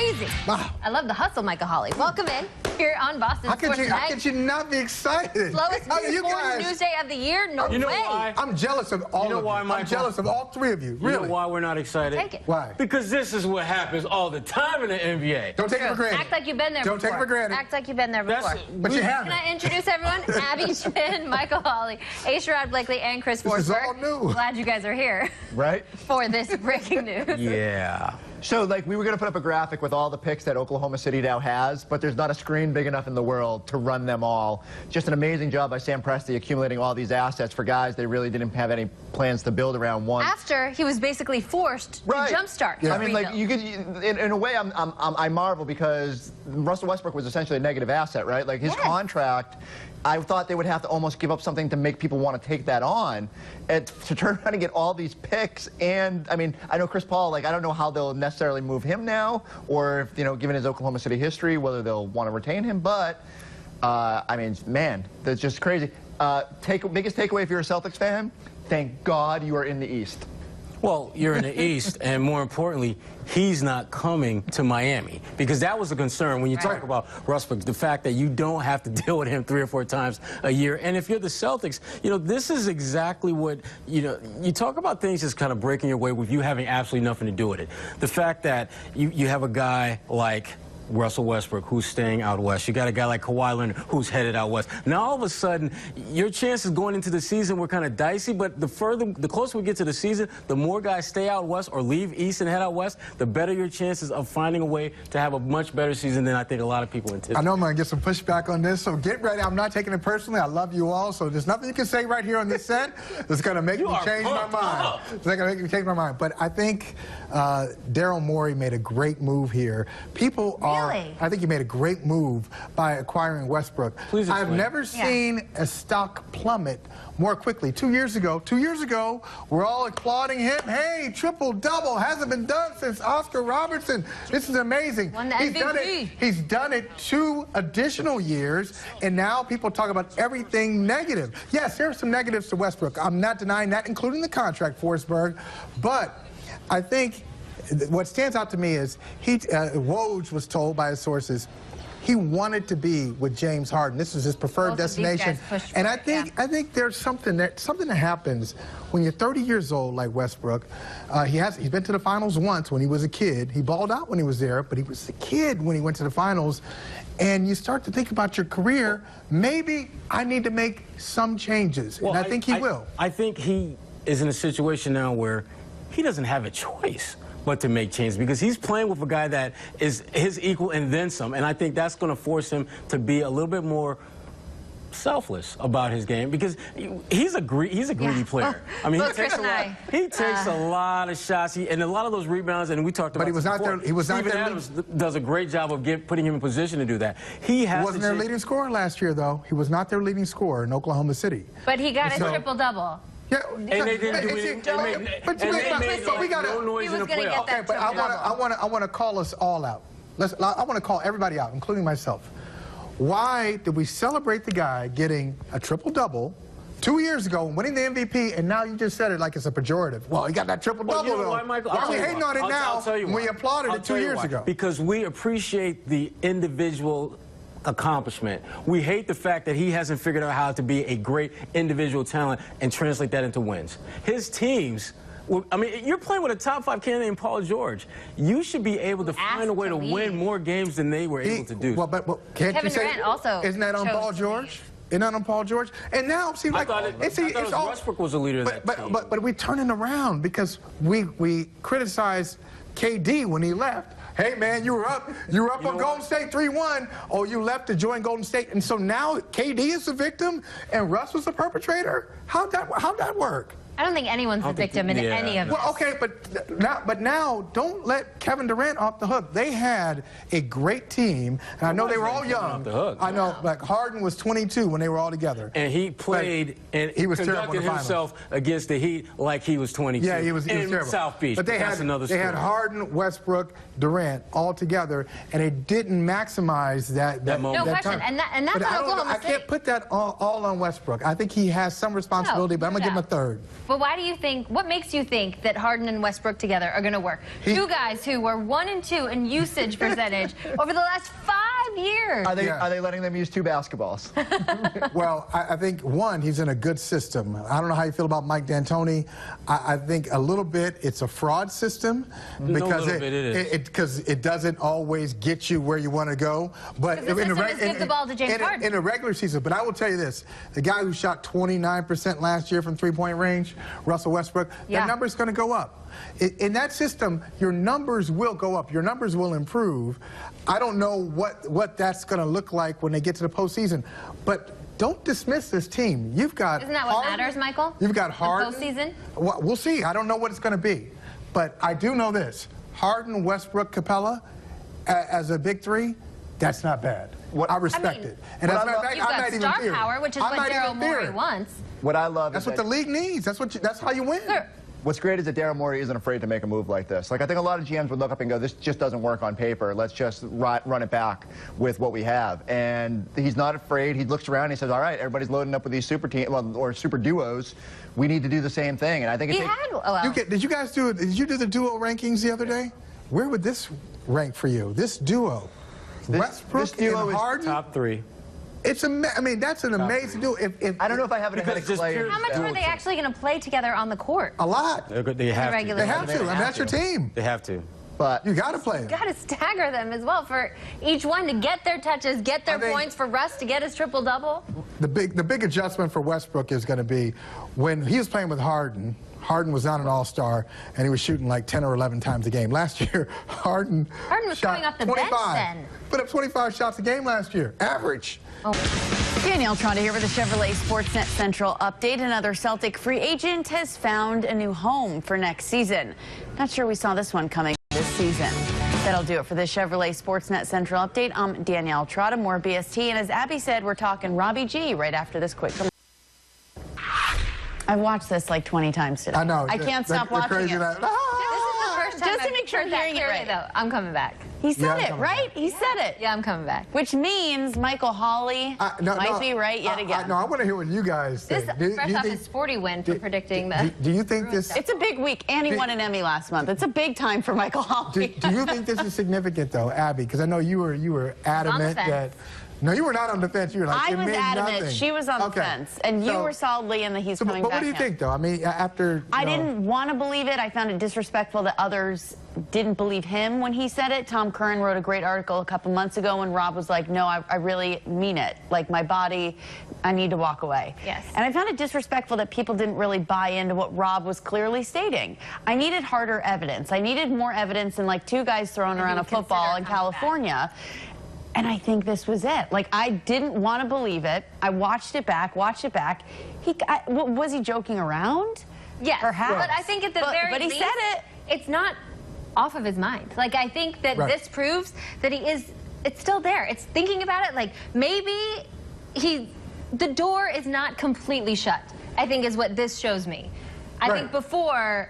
crazy. Wow. I love the hustle, Micah Hawley. Welcome in here on Boston Sports Tonight. How could you not be excited? Slowest sports news day of the year? No You know way. why? I'm jealous of all of you. I'm jealous of all three of you. Really? You know why we're not excited? Take it. Why? Because this is what happens all the time in the NBA. Don't take it for granted. Act like you've been there before. Don't take it for granted. Act like you've been there before. But you haven't. Can I introduce everyone? Abby Schmidt, Michael Hawley, Sherrod Blakely, and Chris Forsberg. This is all new. Glad you guys are here. Right? For this breaking news. Yeah. So, like, we were going to put up a graphic with all the picks that Oklahoma City now has, but there's not a screen big enough in the world to run them all. Just an amazing job by Sam Presti accumulating all these assets for guys they really didn't have any plans to build around once. After he was basically forced to jumpstart. Yeah. I mean, like, you could, in a way, I marvel because Russell Westbrook was essentially a negative asset, right? Like, his contract, I thought they would have to almost give up something to make people want to take that on, and to turn around and get all these picks. And I mean, I know Chris Paul, like, I don't know how they'll necessarily move him now, or if, you know, given his Oklahoma City history, whether they'll want to retain him. But I mean, man, that's just crazy. Biggest takeaway if you're a Celtics fan: thank God you are in the East. Well, you're in the East, and more importantly, he's not coming to Miami, because that was a concern when you talk about Westbrook, the fact that you don't have to deal with him 3 or 4 times a year. And if you're the Celtics, you know, this is exactly what, you know, you talk about things just kind of breaking your way with you having absolutely nothing to do with it. The fact that you have a guy like Russell Westbrook, who's staying out west. You got a guy like Kawhi Leonard, who's headed out west. Now, all of a sudden, your chances going into the season were kind of dicey, but the closer we get to the season, the more guys stay out west or leave east and head out west, the better your chances of finding a way to have a much better season than I think a lot of people anticipate. I know I'm going to get some pushback on this, so get ready. I'm not taking it personally. I love you all, so there's nothing you can say right here on this set that's going to make me change my mind. It's not going to make me change my mind. But I think Daryl Morey made a great move here. People are... I think he made a great move by acquiring Westbrook. I've never seen a stock plummet more quickly. 2 years ago, we're all applauding him. Hey, triple-double hasn't been done since Oscar Robertson. This is amazing. Won the MVP. He's done it 2 additional years, and now people talk about everything negative. Yes, there are some negatives to Westbrook. I'm not denying that, including the contract, Forsberg. But I think what stands out to me is Woj was told by his sources he wanted to be with James Harden. This was his preferred destination. And I think there's something that happens when you're 30 years old like Westbrook. He's been to the finals once when he was a kid. He balled out when he was there, but he was a kid when he went to the finals. And you start to think about your career. Maybe I need to make some changes, and I think he will. I think he is in a situation now where he doesn't have a choice but to make changes, because he's playing with a guy that is his equal and then some, and I think that's going to force him to be a little bit more selfless about his game, because he's a greedy player. I mean, he takes a lot of shots, and a lot of those rebounds, and we talked about. But he was not there. He was not there. Steven Adams does a great job of putting him in position to do that. He wasn't their leading scorer last year, though. He was not their leading scorer in Oklahoma City. But he got a triple-double. Yeah, and they didn't do anything. But we got no noise in the playoffs. Okay, but I want to call us all out. I want to call everybody out, including myself. Why did we celebrate the guy getting a triple-double 2 years ago, winning the MVP, and now you just said it like it's a pejorative? Well, he got that triple-double. Well, you know why, Michael? Why are we hating on it now when we applauded it 2 years ago? Because we appreciate the individual accomplishment. We hate the fact that he hasn't figured out how to be a great individual talent and translate that into wins. His teams, I mean, you're playing with a top-5 candidate in Paul George. You should be able to find a way to win more games than they were able to do. Well, but can't Kevin you say, Durant also isn't that on Paul George? Isn't that on Paul George? And now it seems like it's all Westbrook was the leader of that team. But we're turning around because we criticized KD when he left. Hey, man, you were up on Golden State 3-1. Oh, you left to join Golden State. And so now KD is the victim and Russ was the perpetrator? How'd that work? I don't think anyone's the victim in any of this. Well, okay, but now don't let Kevin Durant off the hook. They had a great team, and I know they were all young. I know, like Harden was 22 when they were all together. And he played and he was conducted himself against the Heat like he was 22. Yeah, he was terrible. South Beach. But they had Harden, Westbrook, Durant all together, and they didn't maximize that moment. No question, and that's Oklahoma City. I can't put that all on Westbrook. I think he has some responsibility, but I'm going to give him a third. But why do you think, what makes you think that Harden and Westbrook together are going to work? Two guys who were 1 and 2 in usage percentage over the last 5 years. Are they letting them use 2 basketballs? Well, I think, one, he's in a good system. I don't know how you feel about Mike D'Antoni. I think a little bit it's a fraud system because it doesn't always get you where you want to go. But the system is give the ball to James Harden. In a regular season. But I will tell you this: the guy who shot 29% last year from three-point range, Russell Westbrook, that number is going to go up. In that system, your numbers will go up. Your numbers will improve. I don't know what that's going to look like when they get to the postseason, but don't dismiss this team. You've got Isn't that what Harden, matters, Michael? You've got Harden. The postseason? Well, we'll see. I don't know what it's going to be, but I do know this: Harden, Westbrook, Capella, as a big three, that's not bad. I respect it. And as a matter of fact, you've got star power, which is what Daryl Morey wants. What I love That's is what the league needs. That's how you win. Sure. What's great is that Daryl Morey isn't afraid to make a move like this. Like, I think a lot of GMs would look up and go, this just doesn't work on paper. Let's just run it back with what we have. And he's not afraid. He looks around and he says, all right, everybody's loading up with these super teams or super duos. We need to do the same thing. And I think Did you guys do the duo rankings the other day? Where would this rank for you? This duo, Westbrook and Harden, top 3. I mean, that's an amazing duo. I don't know if I have it ahead of Clay. How much are they actually going to play together on the court? A lot. They have to. They have to. I mean, that's your team. They have to. But you got to play them. Got to stagger them as well for each one to get their touches, get their points, for Russ to get his triple-double. The big adjustment for Westbrook is going to be when he was playing with Harden. Harden was not an all-star, and he was shooting like 10 or 11 times a game. Last year, Harden was shot coming off the 25. bench then. Put up 25 shots a game last year, average. Danielle Trotta here with a Chevrolet Sportsnet Central update. Another Celtic free agent has found a new home for next season. Not sure we saw this one coming this season. That'll do it for the Chevrolet Sportsnet Central update. I'm Danielle Trotta, more BST. And as Abby said, we're talking Robbie G right after this quick. I've watched this like 20 times today. I know. I can't stop watching it. Just to make sure I'm hearing it right. though, I'm coming back. He said it, right? He said it. Yeah, I'm coming back. Which means Michael Hawley might be right yet again. No, I want to hear what you guys think. This fresh off his Sporty win for predicting the... Do you think this... It's a big week, and he won an Emmy last month. It's a big time for Michael Hawley. Do you think this is significant, though, Abby? Because I know you were adamant that... No, you were not on the fence. You were like, I was adamant. Nothing. She was on the fence. And you were solidly in the he's coming back. But what do you think, though? I mean, after... I didn't want to believe it. I found it disrespectful that others didn't believe him when he said it. Tom Curran wrote a great article a couple months ago when Rob was like, no, I really mean it. Like, my body, I need to walk away. Yes. And I found it disrespectful that people didn't really buy into what Rob was clearly stating. I needed harder evidence. I needed more evidence than like 2 guys throwing around a football in California. And I think this was it. Like, I didn't want to believe it. I watched it back. Was he joking around? Yes. Perhaps. But I think at the very least, said it. It's not off of his mind. Like, I think that this proves that it's still there. It's thinking about it. Like, maybe the door is not completely shut, I think is what this shows me. I think before,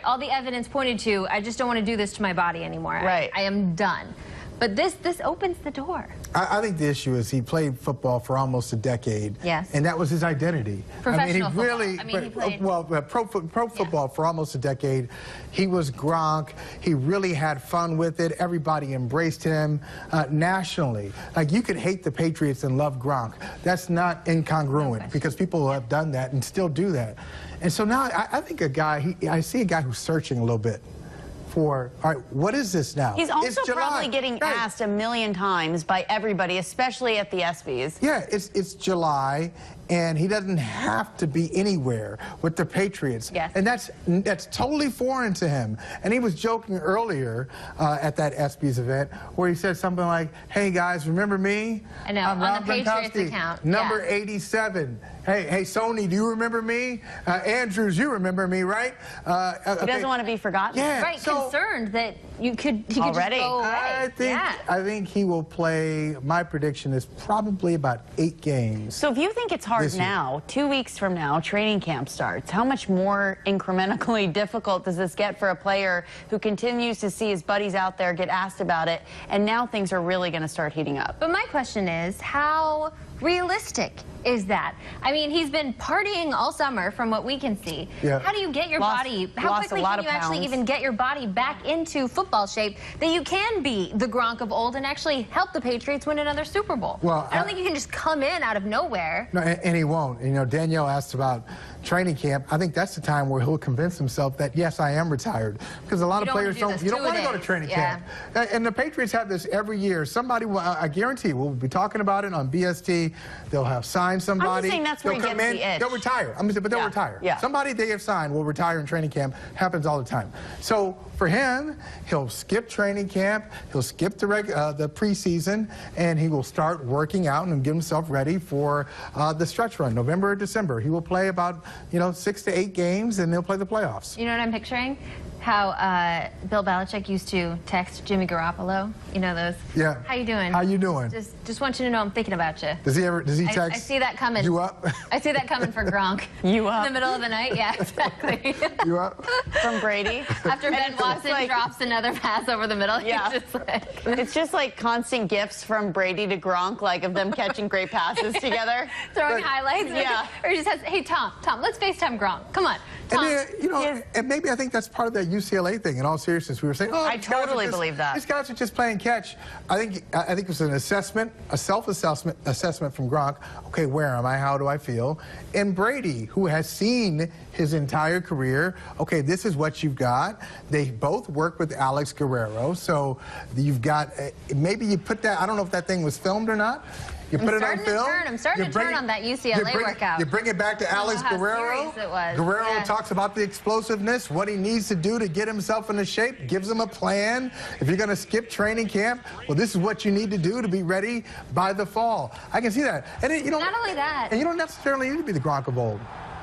all the evidence pointed to, I just don't want to do this to my body anymore. I am done. But this opens the door. I think the issue is he played football for almost a decade. Yes. And that was his identity. Professional football. He played... Well, pro football for almost a decade. He was Gronk. He really had fun with it. Everybody embraced him nationally. Like, you could hate the Patriots and love Gronk. That's not incongruent because people have done that and still do that. And so now I think I see a guy who's searching a little bit. All right, what is this now? He's also probably getting asked a million times by everybody, especially at the ESPYs. Yeah, it's July, and he doesn't have to be anywhere with the Patriots. Yes. And that's totally foreign to him. And he was joking earlier at that ESPYs event where he said something like, hey, guys, remember me? I know, I'm on Rob the Patriots Gronkowski, account. Number 87. Hey, Sony, do you remember me? Andrews, you remember me, right? He doesn't want to be forgotten. Yeah, Right, concerned that he could just go away. I think he will play, my prediction is probably about 8 games. So if you think it's hard now, 2 weeks from now, training camp starts, how much more incrementally difficult does this get for a player who continues to see his buddies out there get asked about it, and now things are really going to start heating up? But my question is, how realistic is that? I mean, he's been partying all summer from what we can see. Yeah. How do you get your body, how quickly can you actually even get your body back into football shape that you can be the Gronk of old and actually help the Patriots win another Super Bowl? Well, I don't think you can just come in out of nowhere. No, and he won't. You know, Danielle asked about training camp. I think that's the time where he'll convince himself that, yes, I am retired. Because a lot of players don't want to go to training camp. And the Patriots have this every year. Somebody, I guarantee, we'll be talking about it on BST. They'll have signed somebody. I'm just saying that's where he gets the itch. They'll retire. But they'll retire. Yeah. Somebody they have signed will retire in training camp. Happens all the time. So for him, he'll skip training camp. He'll skip the preseason, and he will start working out and get himself ready for the stretch run, November or December. He will play about 6 to 8 games, and he'll play the playoffs. You know what I'm picturing? How Bill Belichick used to text Jimmy Garoppolo. You know those? Yeah. How you doing? How you doing? Just want you to know I'm thinking about you. Does he text? I see that coming. You up? I see that coming for Gronk. You up? In the middle of the night? Yeah, exactly. You up? From Brady. After Ben Watson drops another pass over the middle, yeah. It's just like constant gifts from Brady to Gronk, like of them catching great passes together. Throwing highlights. Yeah. Or he just has, hey, Tom, let's FaceTime Gronk. Come on. Tom. And, and maybe I think that's part of that UCLA thing. In all seriousness, we were saying, oh, I totally believe that. These guys are just playing catch. I think it was an assessment, a self-assessment from Gronk. Okay, where am I? How do I feel? And Brady, who has seen his entire career, okay, this is what you've got. They both work with Alex Guerrero, so you've got, maybe you put that, I don't know if that thing was filmed or not. You put it on film. I'm starting to turn on that UCLA workout. You bring it back to Alex Guerrero. Guerrero talks about the explosiveness, what he needs to do to get himself into shape, gives him a plan. If you're going to skip training camp, well, this is what you need to do to be ready by the fall. I can see that. And not only that. And you don't necessarily need to be the Gronk of old.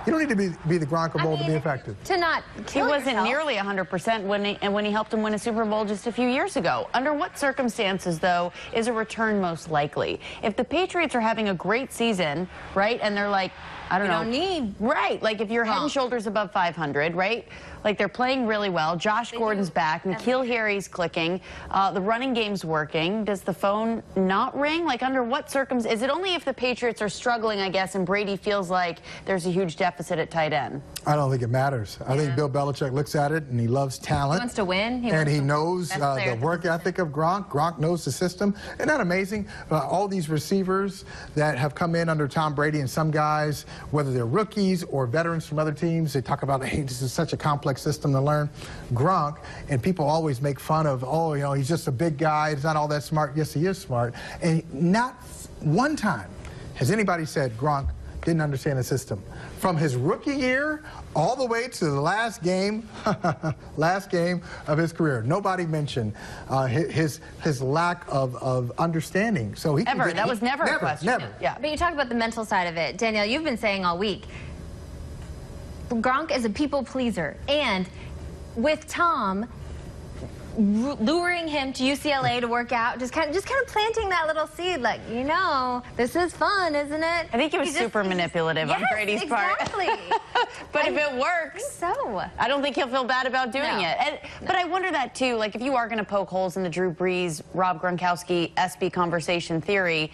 You don't need to be the Gronk of old to be effective. To not kill He wasn't yourself. nearly 100% when he helped him win a Super Bowl just a few years ago. Under what circumstances, though, is a return most likely? If the Patriots are having a great season, right, and they're like, I don't know. You don't need. Right, like if you're head and shoulders above 500, right? Like they're playing really well. Josh Gordon's back. N'Keal Harry's clicking. The running game's working. Does the phone not ring? Like under what circumstances? Is it only if the Patriots are struggling, I guess, and Brady feels like there's a huge deficit at tight end? I don't think it matters. I think Bill Belichick looks at it and he loves talent. He wants to win. He knows the work ethic of Gronk. Gronk knows the system. Isn't that amazing? All these receivers that have come in under Tom Brady, and some guys, whether they're rookies or veterans from other teams, they talk about, hey, this is such a complex system to learn. Gronk, and people always make fun of, oh, he's just a big guy. He's not all that smart. Yes, he is smart. And not one time has anybody said Gronk didn't understand the system. From his rookie year all the way to the last game of his career. Nobody mentioned his lack of understanding. So that was never a question. Never. Yeah. But you talk about the mental side of it. Danielle, you've been saying all week, Gronk is a people pleaser. And with Tom luring him to UCLA to work out, just kind of planting that little seed, like, this is fun, isn't it? I think he was super manipulative on Brady's part. Exactly. But if it works, I don't think he'll feel bad about doing it. But I wonder that too, like if you are going to poke holes in the Drew Brees, Rob Gronkowski, SB conversation theory,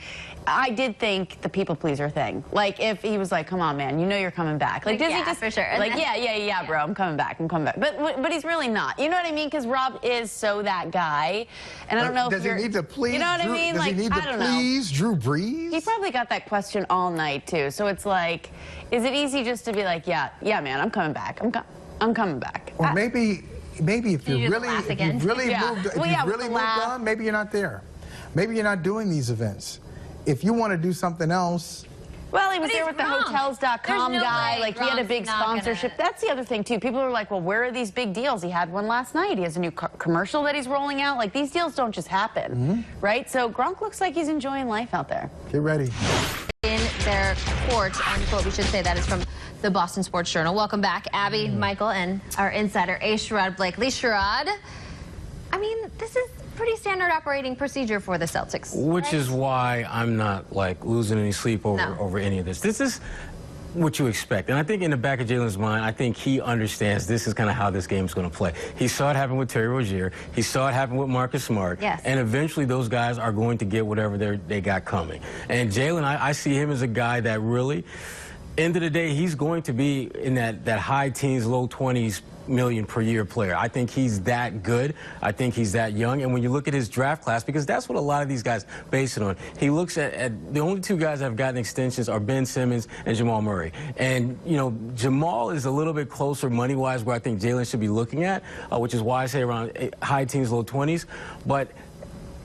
I did think the people pleaser thing. Like if he was like, come on, man, you're coming back. Like does he just for sure. Like yeah, bro, I'm coming back. But he's really not. You know what I mean? Because Rob is so that guy, and I don't know if he need to please? You know what I mean? Does he need to please Drew Brees? He probably got that question all night too. So it's like, is it easy just to be like, yeah, man, I'm coming back. I'm coming back. Or maybe if you really moved on, maybe you're not there. Maybe you're not doing these events. If you want to do something else. Well, he was there with the Hotels.com guy. Like, he had a big sponsorship. That's the other thing, too. People are like, well, where are these big deals? He had one last night. He has a new commercial that he's rolling out. Like, these deals don't just happen, right? So Gronk looks like he's enjoying life out there. Get ready. In their court, unquote, we should say that is from the Boston Sports Journal. Welcome back, Abby, Michael, and our insider, Sherrod Blakely. Sherrod, I mean, this is pretty standard operating procedure for the Celtics. Which is why I'm not like losing any sleep over any of this. This is what you expect. And I think in the back of Jaylen's mind, I think he understands this is kind of how this game is going to play. He saw it happen with Terry Rozier. He saw it happen with Marcus Smart. Yes. And eventually those guys are going to get whatever they got coming. And Jaylen, I see him as a guy that really, end of the day, he's going to be in that high teens, low 20s million per year player. I think he's that good. I think he's that young. And when you look at his draft class, because that's what a lot of these guys base it on, he looks at the only two guys that have gotten extensions are Ben Simmons and Jamal Murray. And, you know, Jamal is a little bit closer money-wise where I think Jaylen should be looking at, which is why I say around high teens, low 20s. But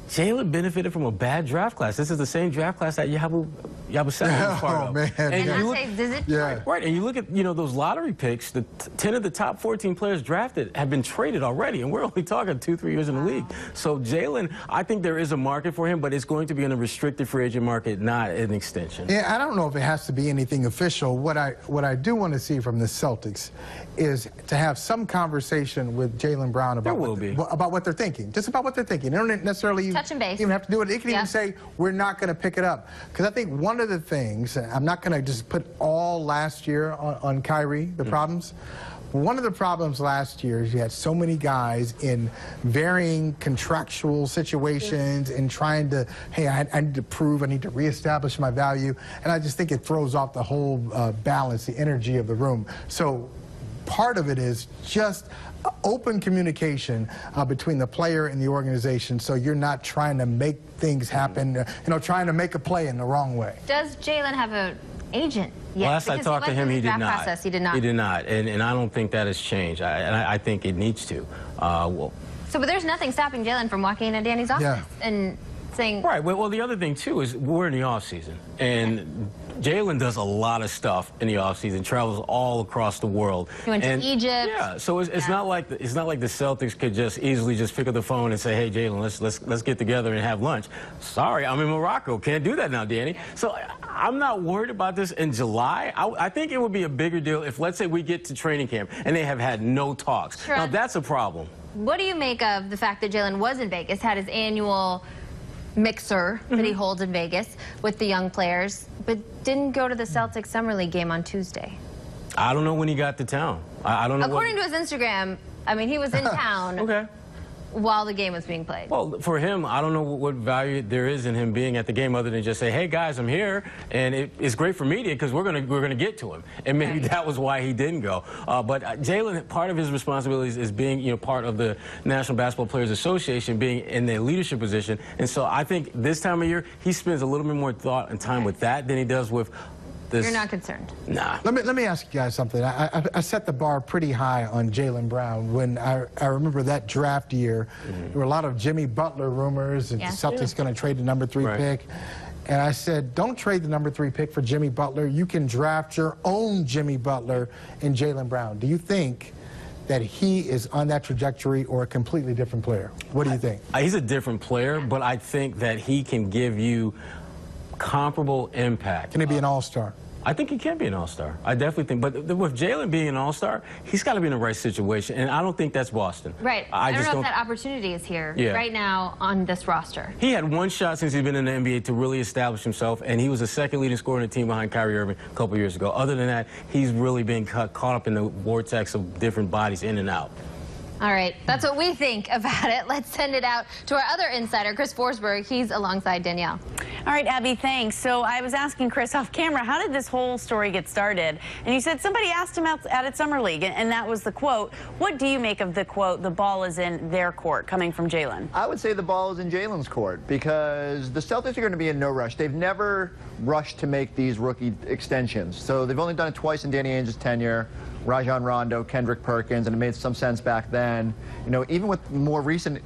Jaylen benefited from a bad draft class. This is the same draft class that Yabusele was part of. Man. And you look, yeah. Right, and you look at, you know, those lottery picks, the 10 of the top 14 players drafted have been traded already, and we're only talking 2-3 years in the league. So Jaylen, I think there is a market for him, but it's going to be in a restricted free agent market, not an extension. Yeah, I don't know if it has to be anything official. What I do want to see from the Celtics is to have some conversation with Jaylen Brown about what they're thinking. Just about what they're thinking. They don't necessarily touch and base. Even have to do it. They can even say, we're not going to pick it up. Because I think one of the things, I'm not going to just put all last year on Kyrie, the problems. One of the problems last year is you had so many guys in varying contractual situations and trying to, hey, I need to prove, I need to reestablish my value. And I just think it throws off the whole balance, the energy of the room. So part of it is just open communication between the player and the organization, so you're not trying to make things happen, you know, trying to make a play in the wrong way. Does Jaylen have an agent yet? Last I talked to him, he did not. He did not. He did not, and I don't think that has changed. I think it needs to. So, but there's nothing stopping Jaylen from walking into Danny's office and saying... Right. Well, the other thing, too, is we're in the offseason, and Jaylen does a lot of stuff in the offseason, travels all across the world. He went to Egypt. Yeah, so it's not like the Celtics could just easily just pick up the phone and say, hey, Jaylen, let's get together and have lunch. Sorry, I'm in Morocco. Can't do that now, Danny. So I'm not worried about this in July. I think it would be a bigger deal if, let's say, we get to training camp and they have had no talks. Now, that's a problem. What do you make of the fact that Jaylen was in Vegas, had his annual mixer that he holds in Vegas with the young players, but didn't go to the Celtics Summer League game on Tuesday? I don't know when he got to town. I don't know. According to his Instagram, I mean, he was in town while the game was being played. Well, for him, I don't know what value there is in him being at the game other than just say, hey, guys, I'm here. And it's great for media because we're gonna get to him. And maybe that was why he didn't go. But Jaylen, part of his responsibilities is being, you know, part of the National Basketball Players Association, being in the leadership position. And so I think this time of year, he spends a little bit more thought and time with that than he does with this. You're not concerned? Nah. Let me ask you guys something. I set the bar pretty high on Jaylen Brown. When I remember that draft year, there were a lot of Jimmy Butler rumors, and the Celtics going to trade the #3 pick. And I said, don't trade the #3 pick for Jimmy Butler. You can draft your own Jimmy Butler in Jaylen Brown. Do you think that he is on that trajectory or a completely different player? What do you think? He's a different player, but I think that he can give you comparable impact. Can he be an all-star? I think he can be an all-star. I definitely think. But with Jaylen being an all-star, he's got to be in the right situation, and I don't think that's Boston. Right. I don't know if that opportunity is here right now on this roster. He had one shot since he's been in the NBA to really establish himself, and he was the second leading scorer in the team behind Kyrie Irving a couple years ago. Other than that, he's really been caught up in the vortex of different bodies in and out. All right, that's what we think about it. Let's send it out to our other insider, Chris Forsberg. He's alongside Danielle. All right, Abby, thanks. So I was asking Chris off camera, how did this whole story get started? And you said somebody asked him out at Summer League, and that was the quote. What do you make of the quote, the ball is in their court, coming from Jaylen? I would say the ball is in Jaylen's court because the Celtics are going to be in no rush. They've never rushed to make these rookie extensions. So they've only done it twice in Danny Ainge's tenure. Rajon Rondo, Kendrick Perkins, and it made some sense back then. You know, even with more recent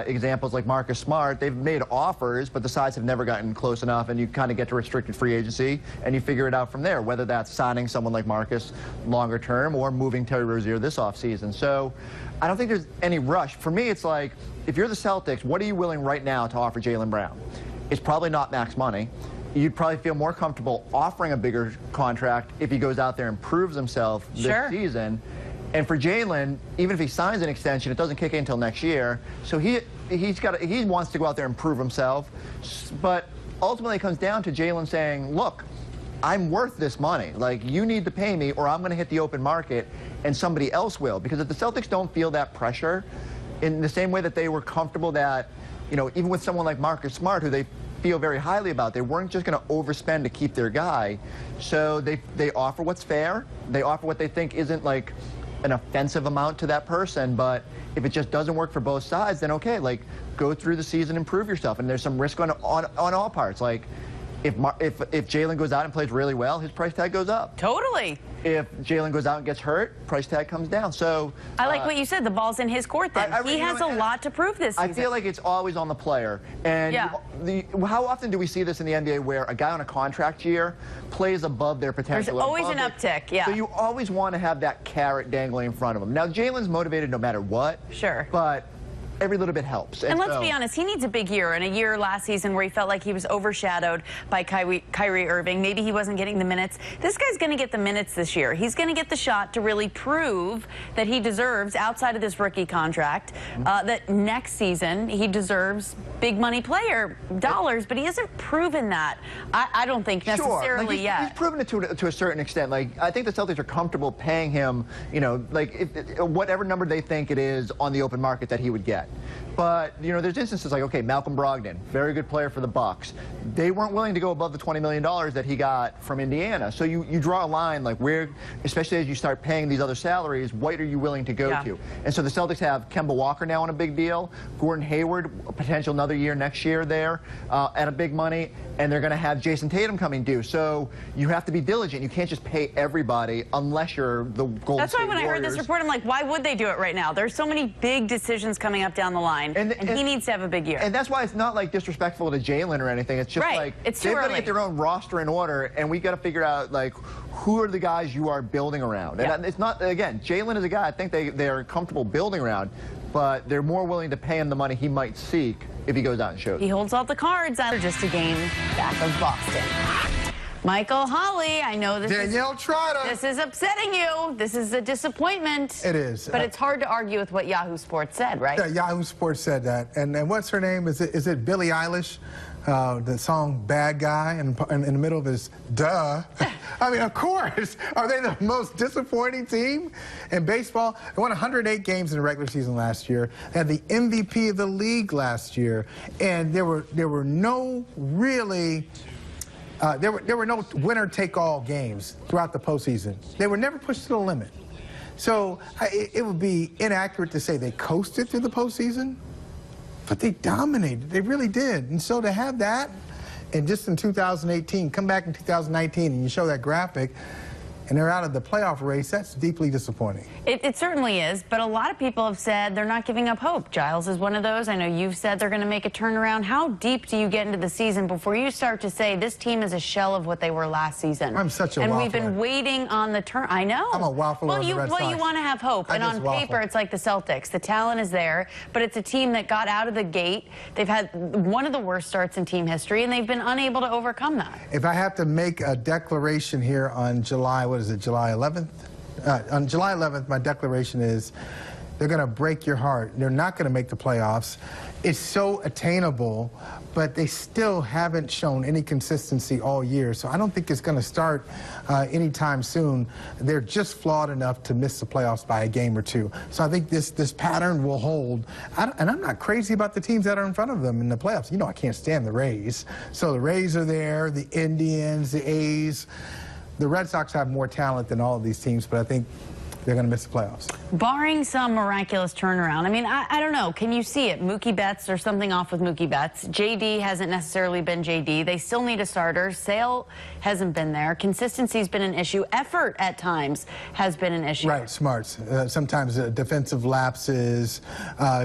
examples like Marcus Smart, they've made offers, but the sides have never gotten close enough, and you kind of get to restricted free agency, and you figure it out from there, whether that's signing someone like Marcus longer term or moving Terry Rozier this offseason. So I don't think there's any rush. For me, it's like, if you're the Celtics, what are you willing right now to offer Jaylen Brown? It's probably not max money. You'd probably feel more comfortable offering a bigger contract if he goes out there and proves himself this season. And for Jaylen, even if he signs an extension, it doesn't kick in until next year. So he wants to go out there and prove himself. But ultimately, it comes down to Jaylen saying, look, I'm worth this money. Like, you need to pay me or I'm going to hit the open market and somebody else will. Because if the Celtics don't feel that pressure in the same way that they were comfortable that, you know, even with someone like Marcus Smart, who they feel very highly about, they weren't just going to overspend to keep their guy. So they offer what's fair. They offer what they think isn't like an offensive amount to that person, but if it just doesn't work for both sides, then okay, like, go through the season and prove yourself. And there's some risk on all parts. Like, if Jaylen goes out and plays really well, his price tag goes up. Totally. If Jaylen goes out and gets hurt, price tag comes down. So I like what you said. The ball's in his court then. He has a lot to prove this season. I feel like it's always on the player. And how often do we see this in the NBA where a guy on a contract year plays above their potential? There's always an uptick, yeah. So you always want to have that carrot dangling in front of him. Now, Jaylen's motivated no matter what. Sure. But every little bit helps. And let's be honest, he needs a big year, and a year last season where he felt like he was overshadowed by Kyrie Irving. Maybe he wasn't getting the minutes. This guy's going to get the minutes this year. He's going to get the shot to really prove that he deserves, outside of this rookie contract, that next season he deserves big money player dollars, but he hasn't proven that. I don't think necessarily yet. He's proven it to a certain extent. Like, I think the Celtics are comfortable paying him, you know, like whatever number they think it is on the open market that he would get. But, you know, there's instances like, okay, Malcolm Brogdon, very good player for the Bucks. They weren't willing to go above the $20 million that he got from Indiana. So you draw a line, like, where, especially as you start paying these other salaries, what are you willing to go to? And so the Celtics have Kemba Walker now on a big deal, Gordon Hayward, a potential another year next year there at a big money, and they're going to have Jason Tatum coming due. So you have to be diligent. You can't just pay everybody unless you're the Golden State Warriors. That's why when I heard this report, I'm like, why would they do it right now? There's so many big decisions coming up down the line, and he needs to have a big year. And that's why it's not like disrespectful to Jaylen or anything. It's just like it's they've got to get their own roster in order, and we got to figure out like who are the guys you are building around. And it's not, again, Jaylen is a guy I think they're comfortable building around, but they're more willing to pay him the money he might seek if he goes out and shows. He holds all the cards just to gain back of Boston. Michael Holley, I know this Danielle Trotta. This is upsetting you. This is a disappointment. It is. But it's hard to argue with what Yahoo Sports said, right? Yeah, Yahoo Sports said that. And what's her name? Is it Billie Eilish? The song Bad Guy in the middle of his duh. I mean, of course. Are they the most disappointing team in baseball? They won 108 games in the regular season last year. They had the MVP of the league last year. And there were no really... there were no winner-take-all games throughout the postseason. They were never pushed to the limit. So it would be inaccurate to say they coasted through the postseason, but they dominated. They really did. And so to have that, and just in 2018, come back in 2019 and you show that graphic, and they're out of the playoff race, that's deeply disappointing. It certainly is, but a lot of people have said they're not giving up hope. Giles is one of those. I know you've said they're going to make a turnaround. How deep do you get into the season before you start to say this team is a shell of what they were last season? I'm such a waffler. And we've been waiting on the turn. I know. I'm a waffler on the Red Sox. Well, you want to have hope. And on paper, it's like the Celtics. The talent is there, but it's a team that got out of the gate. They've had one of the worst starts in team history, and they've been unable to overcome that. If I have to make a declaration here on July 11th? On July 11th, my declaration is they're going to break your heart. They're not going to make the playoffs. It's so attainable, but they still haven't shown any consistency all year. So I don't think it's going to start anytime soon. They're just flawed enough to miss the playoffs by a game or two. So I think this pattern will hold. And I'm not crazy about the teams that are in front of them in the playoffs. You know, I can't stand the Rays. So the Rays are there, the Indians, the A's. The Red Sox have more talent than all of these teams, but I think they're going to miss the playoffs. Barring some miraculous turnaround, I mean, I don't know. Can you see it? Mookie Betts, there's something off with Mookie Betts. JD hasn't necessarily been JD. They still need a starter. Sale hasn't been there. Consistency's been an issue. Effort at times has been an issue. Right, smarts. Sometimes defensive lapses,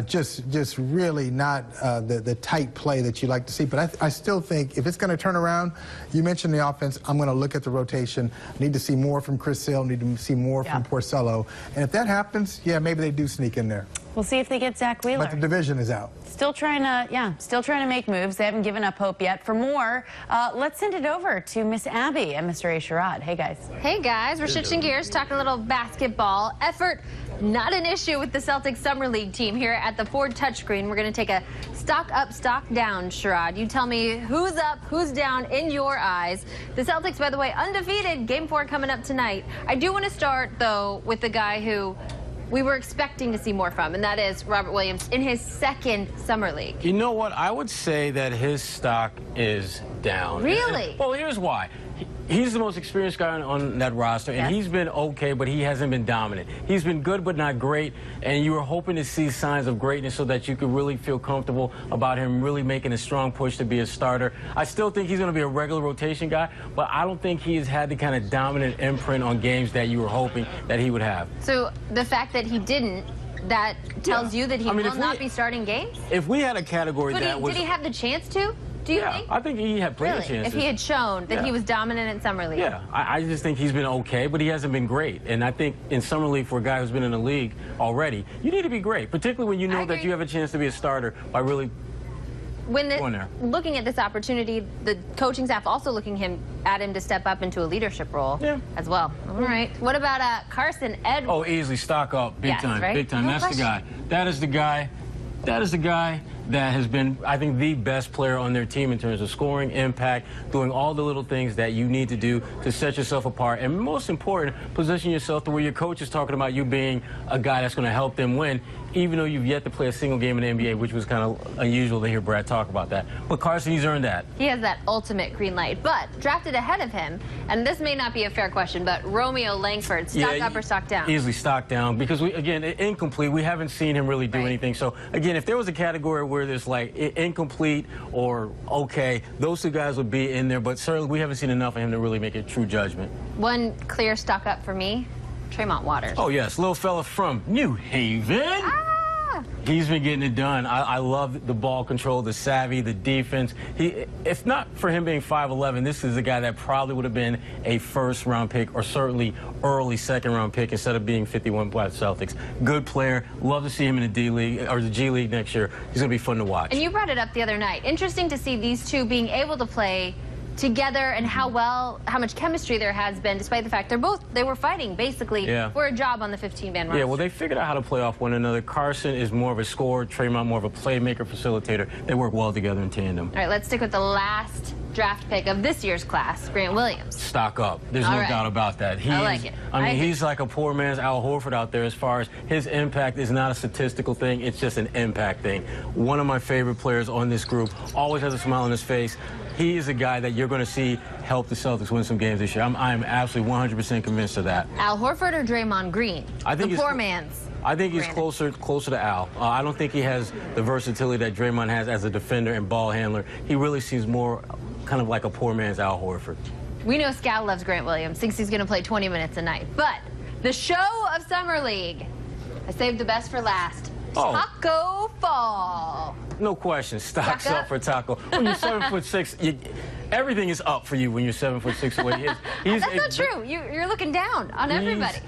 just really not the tight play that you like to see. But I still think if it's going to turn around, you mentioned the offense, I'm going to look at the rotation. I need to see more from Chris Sale, need to see more from Porcello. And if that happens, yeah, maybe they do sneak in there. We'll see if they get Zach Wheeler. But the division is out. Still trying to make moves. They haven't given up hope yet. For more, let's send it over to Miss Abby and Mr. A. Sherrod. Hey, guys. Hey, guys. We're switching gears, talking a little basketball. Effort Not an issue with the Celtics Summer League team here at the Ford touchscreen. We're going to take a stock up, stock down, Sherrod. You tell me who's up, who's down in your eyes. The Celtics, by the way, undefeated. Game 4 coming up tonight. I do want to start, though, with the guy who we were expecting to see more from, and that is Robert Williams in his second Summer League. You know what? I would say that his stock is down. Really? Well, here's why. He's the most experienced guy on that roster, and he's been okay, but he hasn't been dominant. He's been good, but not great, and you were hoping to see signs of greatness so that you could really feel comfortable about him really making a strong push to be a starter. I still think he's going to be a regular rotation guy, but I don't think he has had the kind of dominant imprint on games that you were hoping that he would have. So the fact that he didn't, that tells you that he will not be starting games? If we had a category did he have the chance to? Do you think? I think he had plenty of chances. If he had shown that he was dominant in Summer League. Yeah, I just think he's been okay, but he hasn't been great. And I think in Summer League, for a guy who's been in the league already, you need to be great, particularly when you know that you have a chance to be a starter by really going there. Looking at this opportunity, the coaching staff also looking at him to step up into a leadership role as well. All right. What about Carson Edwards? Oh, easily stock up, big time, right? big time. No That's question. the guy. That is the guy. That is the guy that has been, I think, the best player on their team in terms of scoring, impact, doing all the little things that you need to do to set yourself apart. And most important, position yourself to where your coach is talking about you being a guy that's going to help them win, even though you've yet to play a single game in the NBA, which was kind of unusual to hear Brad talk about that. But Carson, he's earned that. He has that ultimate green light. But drafted ahead of him, and this may not be a fair question, but Romeo Langford, stock up or stock down? Easily stock down, because, again, incomplete. We haven't seen him really do anything. So, again, if there was a category where there's like incomplete or okay, those two guys would be in there. But certainly we haven't seen enough of him to really make a true judgment. One clear stock up for me, Tremont Waters. Oh, yes, little fella from New Haven. He's been getting it done. I love the ball control, the savvy, the defense. If not for him being 5'11", this is a guy that probably would have been a first-round pick or certainly early second-round pick instead of being 51 by the Celtics. Good player. Love to see him in the D-League or the G-League next year. He's going to be fun to watch. And you brought it up the other night. Interesting to see these two being able to play together and how much chemistry there has been, despite the fact they were fighting basically for a job on the 15-man roster. Yeah, well, they figured out how to play off one another. Carson is more of a scorer, Tremont more of a playmaker, facilitator. They work well together in tandem. All right, let's stick with the last draft pick of this year's class, Grant Williams. Stock up. There's no doubt about that. I like it. I mean, he's like a poor man's Al Horford out there as far as his impact is not a statistical thing. It's just an impact thing. One of my favorite players on this group, always has a smile on his face. He is a guy that you're going to see help the Celtics win some games this year. I'm absolutely 100% convinced of that. Al Horford or Draymond Green? I think the poor man's. I think he's closer to Al. I don't think he has the versatility that Draymond has as a defender and ball handler. He really seems more kind of like a poor man's Al Horford. We know Scal loves Grant Williams, thinks he's going to play 20 minutes a night. But the show of Summer League, I saved the best for last. Taco Fall. No question. Stocks up for Taco. When you're 7'6", everything is up for you when you're 7'6". That's not true. You're looking down on everybody.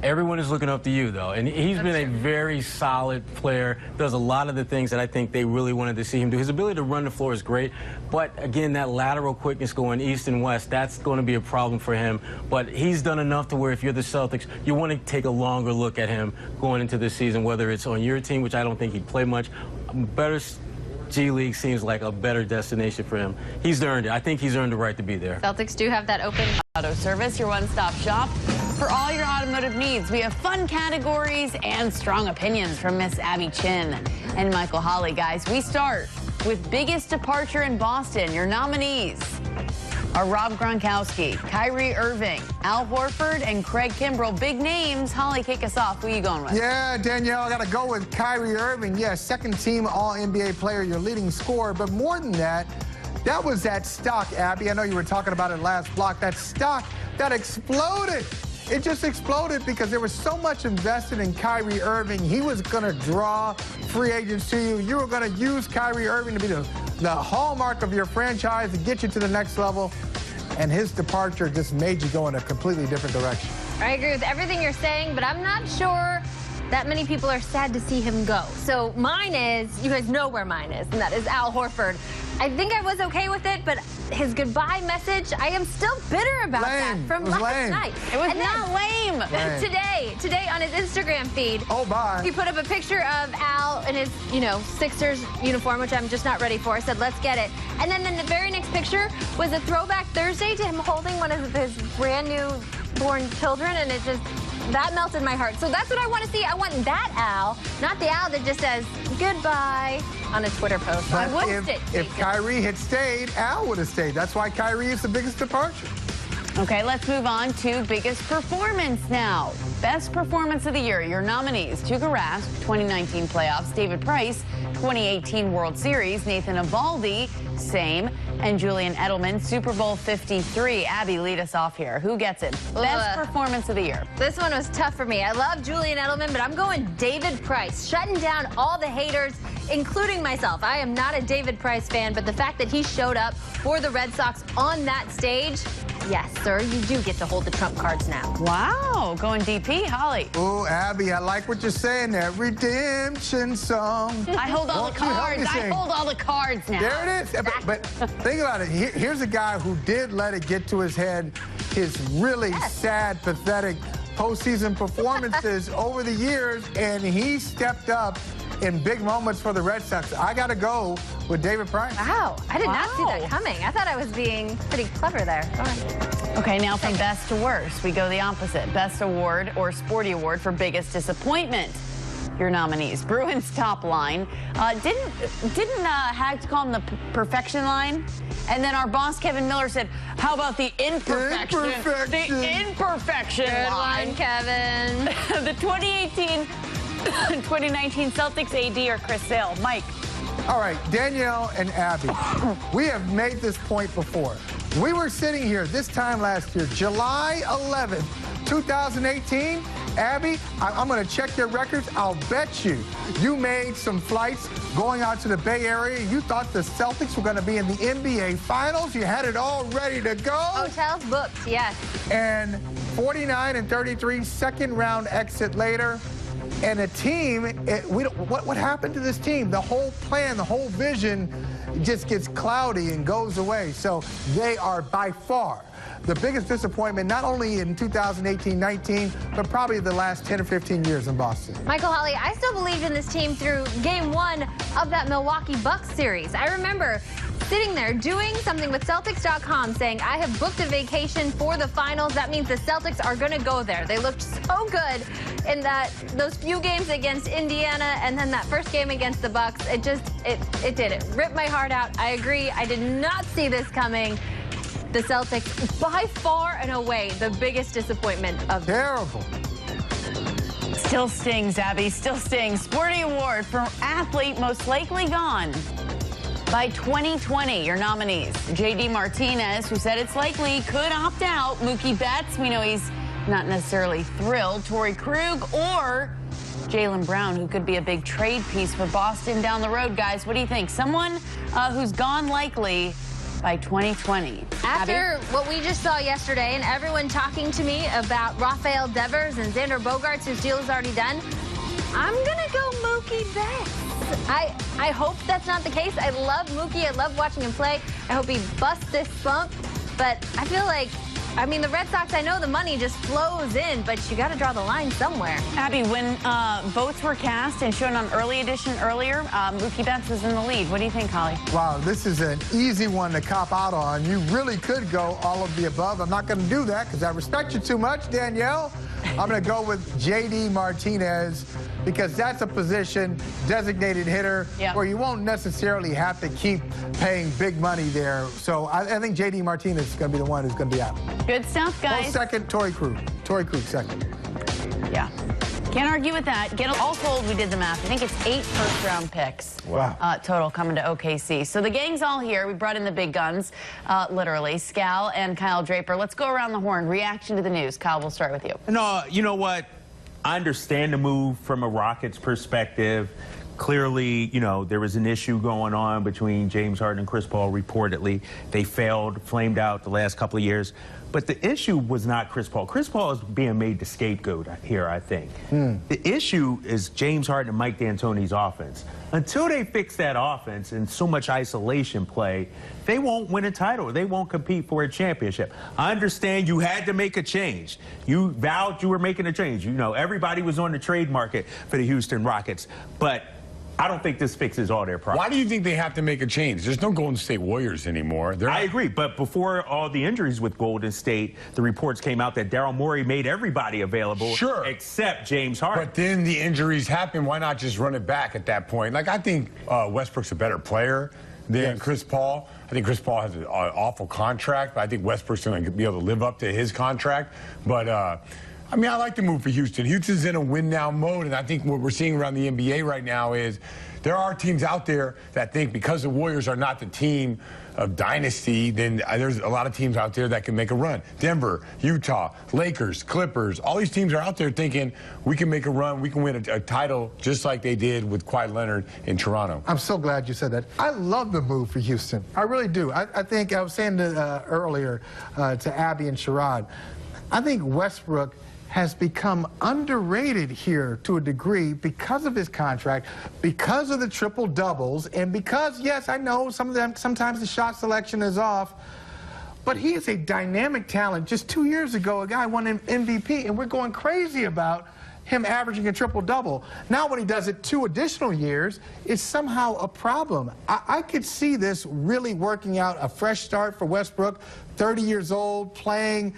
Everyone is looking up to you, though. And he's been a very solid player, does a lot of the things that I think they really wanted to see him do. His ability to run the floor is great. But, again, that lateral quickness going east and west, that's going to be a problem for him. But he's done enough to where if you're the Celtics, you want to take a longer look at him going into this season, whether it's on your team, which I don't think he'd play much. Better G-League seems like a better destination for him. He's earned it. I think he's earned the right to be there. Celtics do have that open. Auto Service, your one-stop shop for all your automotive needs. We have fun categories and strong opinions from Miss Abby Chin and Michael Holly. Guys, we start with biggest departure in Boston. Your nominees are Rob Gronkowski, Kyrie Irving, Al Horford, and Craig Kimbrell. Big names. Holly, kick us off. Who are you going with? Yeah, Danielle, I got to go with Kyrie Irving. Yeah, second-team All-NBA player, your leading scorer. But more than that, that was that stock, Abby. I know you were talking about it last block. That stock that exploded. It just exploded because there was so much invested in Kyrie Irving. He was going to draw free agents to you. You were going to use Kyrie Irving to be the hallmark of your franchise to get you to the next level. And his departure just made you go in a completely different direction. I agree with everything you're saying, but I'm not sure that many people are sad to see him go. So mine is, you guys know where mine is, and that is Al Horford. I think I was okay with it, but his goodbye message, I am still bitter about that from last night. It was not lame. Today on his Instagram feed, bye. He put up a picture of Al in his, Sixers uniform, which I'm just not ready for. I said, let's get it. And then in the very next picture was a throwback Thursday to him holding one of his brand new born children, and that melted my heart. So that's what I want to see. I want that Al, not the Al that just says goodbye on a Twitter post. But if Kyrie had stayed, Al would have stayed. That's why Kyrie is the biggest departure. Okay, let's move on to biggest performance now. Best performance of the year. Your nominees: Tuukka Rask, 2019 playoffs; David Price, 2018 World Series; Nathan Eovaldi, same; and Julian Edelman, Super Bowl 53. Abby, lead us off here. Who gets it? Best performance of the year. This one was tough for me. I love Julian Edelman, but I'm going David Price, shutting down all the haters, including myself. I am not a David Price fan, but the fact that he showed up for the Red Sox on that stage, yes, sir, you do get to hold the trump cards now. Wow, going DP, Holly. Oh, Abby, I like what you're saying there. Redemption song. I hold all the cards. I hold all the cards now. There it is. But think about it. Here's a guy who did let it get to his head, his really sad, pathetic postseason performances over the years, and he stepped up in big moments for the Red Sox. I got to go with David Price. Wow, I did not see that coming. I thought I was being pretty clever there. Go ahead. Okay, now from best to worst, we go the opposite. Best award or Sporty award for biggest disappointment. Your nominees: Bruins top line. Didn't Hags call him the perfection line? And then our boss Kevin Miller said, "How about the imperfection? The imperfection Good line." one, Kevin. The 2018-2019 Celtics AD or Chris Sale. Mike. All right, Danielle and Abby, we have made this point before. We were sitting here this time last year, July 11th, 2018. Abby, I'm going to check your records. I'll bet you made some flights going out to the Bay Area. You thought the Celtics were going to be in the NBA Finals. You had it all ready to go. Hotels booked, yes. And 49-33, second round exit later. And a team, what happened to this team? The whole plan, the whole vision just gets cloudy and goes away. So they are by far the biggest disappointment, not only in 2018-19, but probably the last 10 or 15 years in Boston. Michael, Holly, I still believed in this team through game 1 of that Milwaukee Bucks series. I remember sitting there doing something with Celtics.com saying, I have booked a vacation for the finals. That means the Celtics are going to go there. They looked so good in those few games against Indiana and then that first game against the Bucks. It did it. Ripped my heart out. I agree. I did not see this coming. The Celtics, by far and away, the biggest disappointment of terrible. Still stings, Abby. Still stings. Sporty award for athlete most likely gone by 2020. Your nominees: J.D. Martinez, who said it's likely could opt out; Mookie Betts, we know he's not necessarily thrilled; Torrey Krug; or Jaylen Brown, who could be a big trade piece for Boston down the road. Guys, what do you think? Someone who's gone likely by 2020. After what we just saw yesterday and everyone talking to me about Rafael Devers and Xander Bogaerts, whose deal is already done, I'm going to go Mookie Betts. I hope that's not the case. I love Mookie. I love watching him play. I hope he busts this bump. But I feel like, the Red Sox, I know the money just flows in, but you got to draw the line somewhere. Abby, when votes were cast and shown on Early Edition earlier, Mookie Betts was in the lead. What do you think, Holly? Wow, this is an easy one to cop out on. You really could go all of the above. I'm not going to do that because I respect you too much, Danielle. I'm going to go with J.D. Martinez because that's a position, designated hitter, where you won't necessarily have to keep paying big money there. So I think J.D. Martinez is going to be the one who's going to be out. Good stuff, guys. Well, second, Torrey Krug. Torrey Krug second. Yeah. Can't argue with that. All told, we did the math. I think it's 8 first-round picks total coming to OKC. So the gang's all here. We brought in the big guns, literally. Scal and Kyle Draper. Let's go around the horn. Reaction to the news. Kyle, we'll start with you. No, you know what? I understand the move from a Rockets perspective. Clearly, there was an issue going on between James Harden and Chris Paul, reportedly. They flamed out the last couple of years. But the issue was not Chris Paul. Chris Paul is being made the scapegoat here, I think. The issue is James Harden and Mike D'Antoni's offense. until they fix that offense and so much isolation play, they won't win a title. They won't compete for a championship. I understand you had to make a change. You vowed you were making a change. You know, everybody was on the trade market for the Houston Rockets, but I don't think this fixes all their problems. Why do you think they have to make a change? There's no Golden State Warriors anymore. I agree, but before all the injuries with Golden State, the reports came out that Daryl Morey made everybody available except James Harden. But then the injuries happen. Why not just run it back at that point? Like, I think Westbrook's a better player than Chris Paul. I think Chris Paul has an awful contract, but I think Westbrook's going to be able to live up to his contract. But I mean, I like the move for Houston. Houston's in a win-now mode, and I think what we're seeing around the NBA right now is there are teams out there that think because the Warriors are not the team of dynasty, then there's a lot of teams out there that can make a run. Denver, Utah, Lakers, Clippers, all these teams are out there thinking we can make a run, we can win a title just like they did with Kawhi Leonard in Toronto. I'm so glad you said that. I love the move for Houston. I really do. I think I was saying earlier to Abby and Sherrod, I think Westbrook has become underrated here to a degree because of his contract, because of the triple doubles, and because, yes, I know sometimes the shot selection is off, but he is a dynamic talent. Just 2 years ago, a guy won an MVP, and we're going crazy about him averaging a triple-double. Now when he does it 2 additional years, it's somehow a problem. I could see this really working out, a fresh start for Westbrook, 30 years old, playing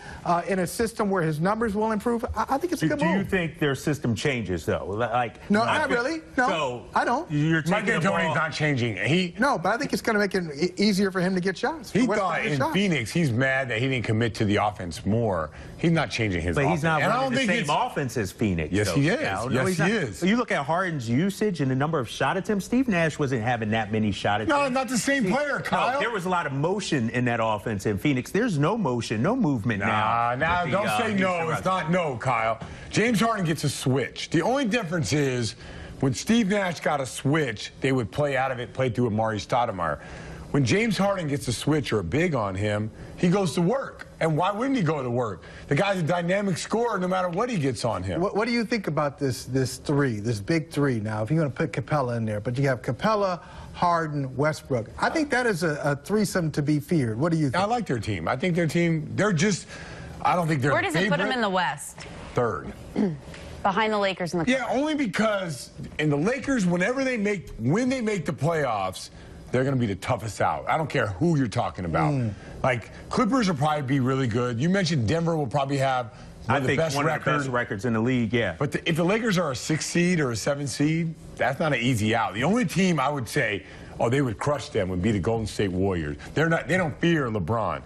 in a system where his numbers will improve. I think it's a good move. Do you think their system changes, though? Like, no, not really. No, so I don't. Mike D'Antoni's not changing. No, but I think it's going to make it easier for him to get shots. He thought in Phoenix, he's mad that he didn't commit to the offense more. He's not changing his offense. But he's not running the same offense as Phoenix. Yes, he is. Yes, he is. You look at Harden's usage and the number of shot attempts. Steve Nash wasn't having that many shot attempts. No, not the same player, Kyle. No, there was a lot of motion in that offense in Phoenix. There's no motion, no movement now. Nah, don't say no. It's not no, Kyle. James Harden gets a switch. The only difference is when Steve Nash got a switch, they would play out of it, play through Amari Stoudemire. When James Harden gets a switch or a big on him, he goes to work. And why wouldn't he go to work? The guy's a dynamic scorer no matter what he gets on him. What do you think about this three, this big three now? If you're going to put Capella in there, but you have Capella, Harden, Westbrook. I think that is a threesome to be feared. What do you think? I like their team. I think their team, they're just, I don't think they're Where does it put them in the West? Third. Behind the Lakers and the Clippers. Yeah, only because in the Lakers, when they make the playoffs, they're going to be the toughest out. I don't care who you're talking about. Like, Clippers will probably be really good. You mentioned Denver will probably have one of the best records in the league, yeah. But if the Lakers are a 6 seed or a 7 seed, that's not an easy out. The only team I would say, oh, they would crush them would be the Golden State Warriors. They don't fear LeBron.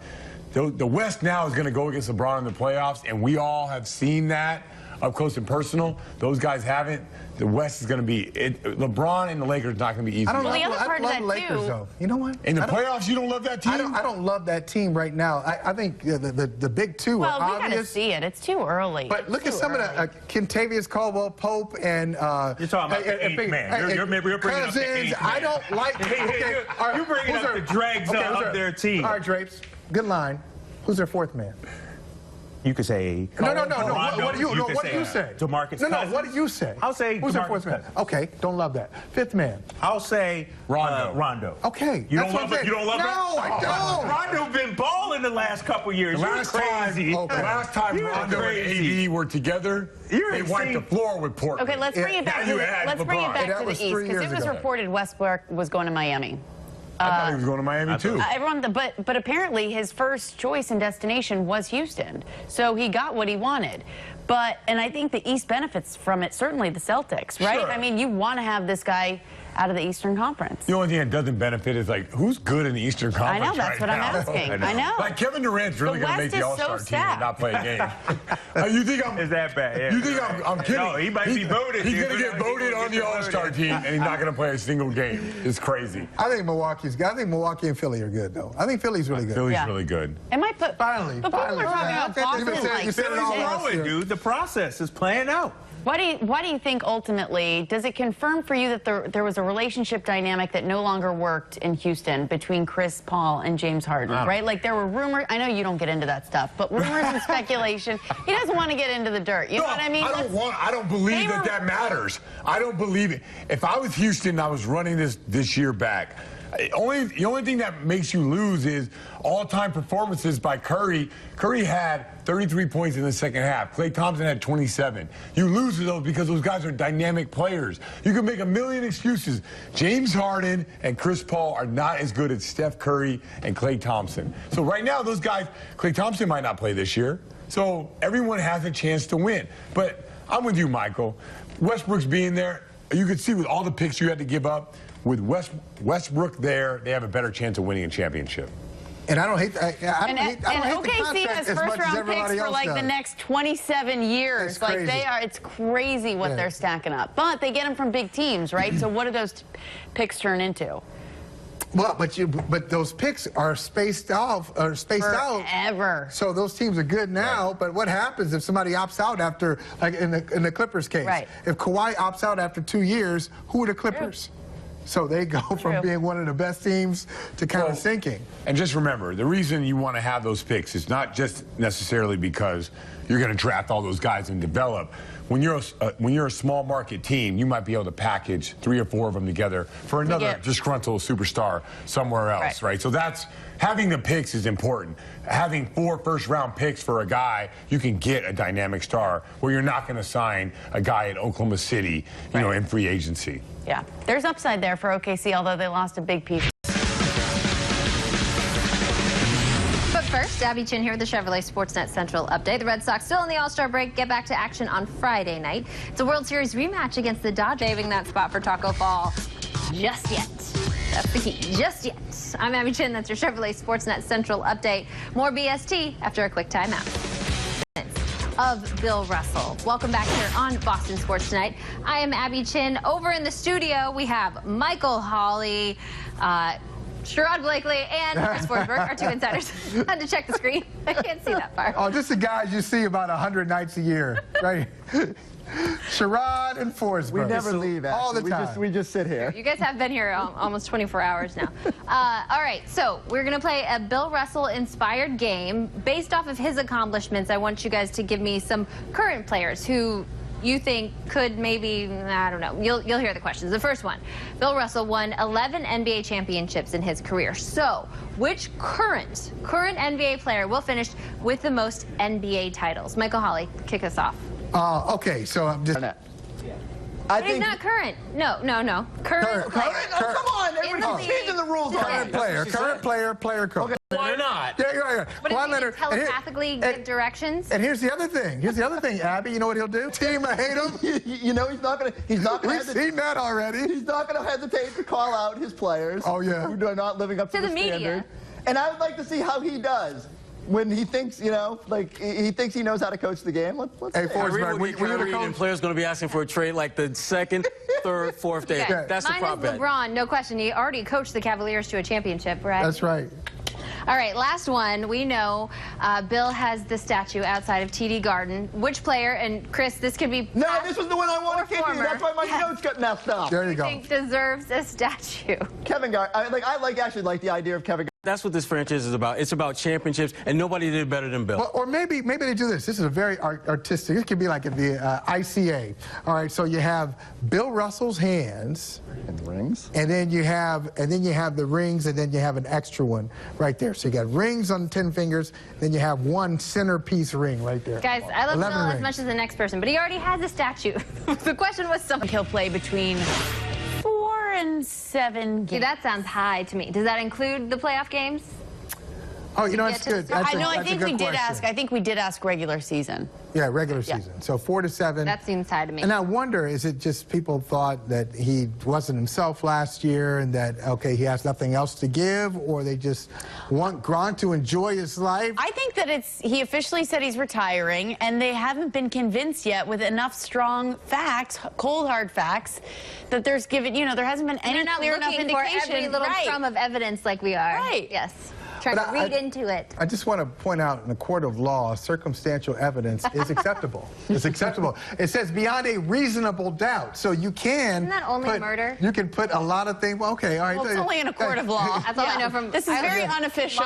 The West now is going to go against LeBron in the playoffs, and we all have seen that up close and personal. Those guys haven't. The West is going to be LeBron and the Lakers not going to be easy. I don't the other part love of that Lakers too. though. You know what? In the playoffs, you don't love that team? I don't love that team right now. I think the big two are obvious. Well, we got to see it. It's too early. But look at some of the Kentavious Caldwell-Pope and you're talking about the eighth man. You're bringing up the eighth man. I don't like. You're bringing up the dregs of their team. All right, Drapes. Good line. Who's their fourth man? You could say no. What do you say? DeMarcus No. What do you say? I'll say who's their fourth man? Okay, don't love that. Fifth man. I'll say Rondo. Okay. You don't love it? You don't love it? No, I don't. Rondo been balling the last couple years. Last time Rondo and AD were together, they wiped the floor with Portland. Okay, let's bring it back to the East, because it was reported Westbrook was going to Miami. I thought he was going to Miami too. But apparently his first choice and destination was Houston, so he got what he wanted. And I think the East benefits from it, certainly the Celtics, right? Sure. I mean, you want to have this guy out of the Eastern Conference. The only thing that doesn't benefit is, like, who's good in the Eastern Conference? I know, that's what I'm asking. I know. Like, Kevin Durant's really going to make the All-Star team and not play a game. You think Is that bad? Yeah. You think I'm kidding? No, he might be voted. He's going to get voted on the All-Star team, and he's not going to play a single game. It's crazy. I think Milwaukee and Philly are good, though. I think Philly's really good. Philly's really good. It might put finally. But people are talking about Boston. You said it all last year. Dude, the process is playing out. Why do you think ultimately, does it confirm for you that there was a relationship dynamic that no longer worked in Houston between Chris Paul and James Harden, right? Like there were rumors. I know you don't get into that stuff, but rumors and speculation. He doesn't want to get into the dirt. You know what I mean? I don't believe that matters. I don't believe it. If I was Houston and I was running this year back, the only thing that makes you lose is all-time performances by Curry. Curry had 33 points in the second half. Klay Thompson had 27. You lose to those because those guys are dynamic players. You can make a million excuses. James Harden and Chris Paul are not as good as Steph Curry and Klay Thompson. So right now, those guys, Klay Thompson might not play this year. So everyone has a chance to win. But I'm with you, Michael. Westbrook's being there. You could see with all the picks you had to give up, with Westbrook there, they have a better chance of winning a championship. And I don't hate the OKC has first-round picks for like the next 27 years. It's like crazy. it's crazy what they're stacking up. But they get them from big teams, right? So what do those picks turn into? Well, but those picks are spaced out. Forever. So those teams are good now. But what happens if somebody opts out after, like in the Clippers case? Right. If Kawhi opts out after 2 years, who are the Clippers? True. So they go from being one of the best teams to kind of sinking. And just remember, the reason you want to have those picks is not just necessarily because you're going to draft all those guys and develop. When you're a small market team, you might be able to package 3 or 4 of them together for another disgruntled superstar somewhere else, right? So that's having the picks is important. Having 4 first-round picks for a guy, you can get a dynamic star where you're not going to sign a guy at Oklahoma City, you know, in free agency. Yeah, there's upside there for OKC, although they lost a big piece. But first, Abby Chin here with the Chevrolet Sportsnet Central update. The Red Sox still in the All-Star break. Get back to action on Friday night. It's a World Series rematch against the Dodgers. Saving that spot for Taco Fall just yet. That's the key. Just yet. I'm Abby Chin. That's your Chevrolet Sportsnet Central update. More BST after a quick timeout. Of Bill Russell. Welcome back here on Boston Sports Tonight. I am Abby Chin. Over in the studio, we have Michael Hawley, Sherrod Blakely, and Chris Forsberg, our 2 insiders. I had to check the screen. I can't see that far. Oh, just the guys you see about 100 nights a year, right? Sherrod and Forsberg. We never leave, actually. All the time. We just sit here. You guys have been here almost 24 hours now. All right, so we're going to play a Bill Russell-inspired game. Based off of his accomplishments, I want you guys to give me some current players who you think could maybe, I don't know, you'll hear the questions. The first one, Bill Russell won 11 NBA championships in his career. So which current NBA player will finish with the most NBA titles? Michael Hawley, kick us off. Okay, so I'm just... I think he's not current. No. Current player. Oh, come on. Everybody's changing the rules on Current player coach. Okay. Why not? Yeah. What does he telepathically give directions? And here's the other thing. Abby, you know what he'll do? Team, I hate him. You know he's not gonna We've seen that already. He's not gonna hesitate to call out his players. Oh, yeah. Who are not living up to the media. standard. And I would like to see how he does. When he thinks, you know, like he thinks he knows how to coach the game. Let's hey, Forsberg, and players going to be asking for a trade like the second, third, fourth day. Okay. That's the prop bet. LeBron, no question. He already coached the Cavaliers to a championship, right? That's right. All right, last one. We know Bill has the statue outside of TD Garden. Which player, and Chris, this could be No, this was the one I wanted to give you. That's why my notes got messed up. There you go. think deserves a statue? Kevin Garnett. I actually like the idea of Kevin Garnett. That's what this franchise is about. It's about championships, and nobody did better than Bill. Well, or maybe they do this. This is a very artistic. This could be like at the ICA. All right, so you have Bill Russell's hands, And the rings. and then you have the rings, and then you have an extra one right there. So you got rings on 10 fingers, then you have one centerpiece ring right there. Guys, I love Bill 11 as rings. much as the next person, but he already has a statue. The question was something. He'll play between 4 and 7 games. See, that sounds high to me. Does that include the playoff games? Oh, you know, get it's to the good. start? That's I know. a I think good we did question. ask. I think we did ask regular season. Yeah, regular season. So 4 to 7. That seems high to me. And I wonder, is it just people thought that he wasn't himself last year and that, okay, he has nothing else to give, or they just want Gronk to enjoy his life? I think that he officially said he's retiring, and they haven't been convinced yet with enough strong facts, cold hard facts, that there hasn't been any They're not clear enough looking for indication. every little crumb of evidence like we are. Right. Yes. Trying But to read into it. I just want to point out, in a court of law, circumstantial evidence It's acceptable. It's acceptable. It says beyond a reasonable doubt. So you can. Isn't that only murder? You can put a lot of things. Well, okay, all right. Well, it's only in a court of law. That's all I know from. This is very unofficial.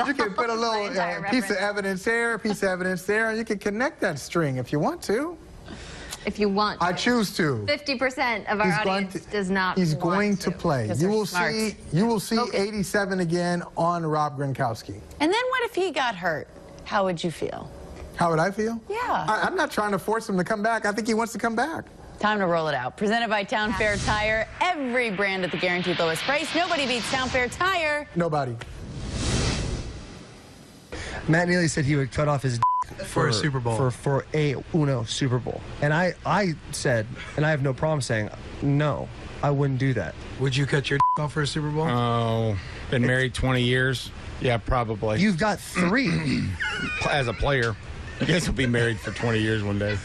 You can put a little piece of evidence there, a piece of evidence there, and you can connect that string if you want to. If you want. I choose to. 50% of our audience does not. He's going want to play. You will see. You will see 87 again on Rob Gronkowski. And then what if he got hurt? How would you feel? How would I feel? Yeah. I'm not trying to force him to come back. I think he wants to come back. Time to roll it out. Presented by Town Fair Tire. Every brand at the guaranteed lowest price. Nobody beats Town Fair Tire. Nobody. Matt Neely said he would cut off his for a Super Bowl. For a Uno Super Bowl. And I said, and I have no problem saying, no, I wouldn't do that. Would you cut your off for a Super Bowl? Oh, been married 20 years. Yeah, probably. You've got 3. As a player. I guess we'll be married for 20 years one day.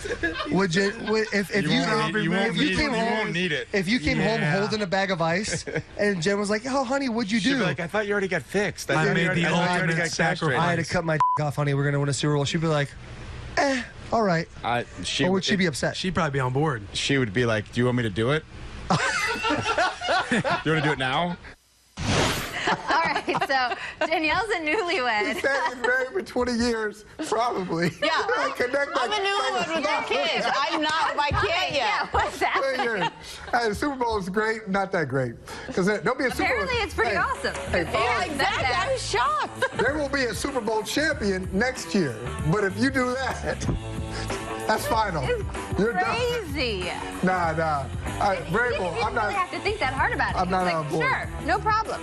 Would you, if you won't need it. If you came home holding a bag of ice, and Jen was like, "Oh, honey, what'd you do?" She'd be like, "I thought you already got fixed. I made the ultimate sacrifice. I had to cut my off, honey. We're gonna win a Super Bowl." She'd be like, all right. Or would she be upset? She'd probably be on board. She would be like, "Do you want me to do it? Do you want to do it now?" All right, so Danielle's a newlywed. He said he's married for 20 years, probably. Yeah. I'm a newlywed with 2 kids. I'm not my kid yet. Yeah, what's that? Hey, the Super Bowl is great, not that great. Because there'll be a Super Bowl. Apparently, it's pretty awesome. Hey, Yeah, exactly. I was shocked. there will be a Super Bowl champion next year. But if you do that, that's final. You're Crazy. done. Nah. Very cool. You don't really have to think that hard about it. I'm not It's on board. Sure, no problem.